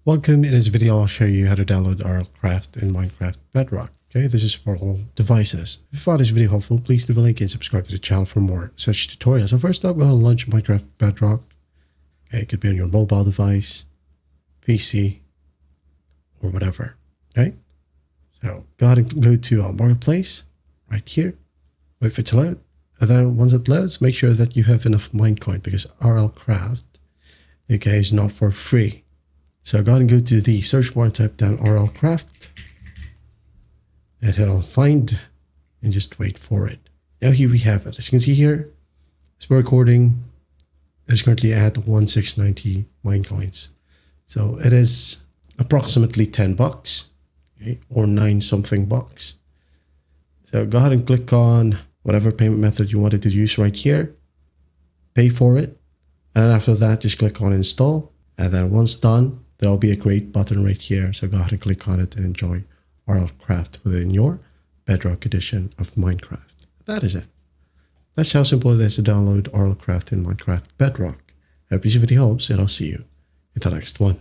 Welcome. In this video, I'll show you how to download RLCraft in Minecraft Bedrock. Okay, this is for all devices. If you found this video helpful, please leave a like and subscribe to the channel for more such tutorials. So first up, we'll launch Minecraft Bedrock. Okay, it could be on your mobile device, PC, or whatever. Okay, so go ahead and go to our marketplace right here. Wait for it to load. And then once it loads, make sure that you have enough Minecoin because RLCraft, okay, is not for free. So go ahead and go to the search bar and type down RLCraft and hit on find and just wait for it. Now here we have it. As you can see here, it's recording. It's currently at 1690 Minecoins. So it is approximately 10 bucks, okay, or 9 something bucks. So go ahead and click on whatever payment method you wanted to use right here. Pay for it. And after that, just click on install. And then once done, there'll be a create button right here. So go ahead and click on it and enjoy RLCraft within your Bedrock edition of Minecraft. That is it. That's how simple it is to download RLCraft in Minecraft Bedrock. I hope this video helps and I'll see you in the next one.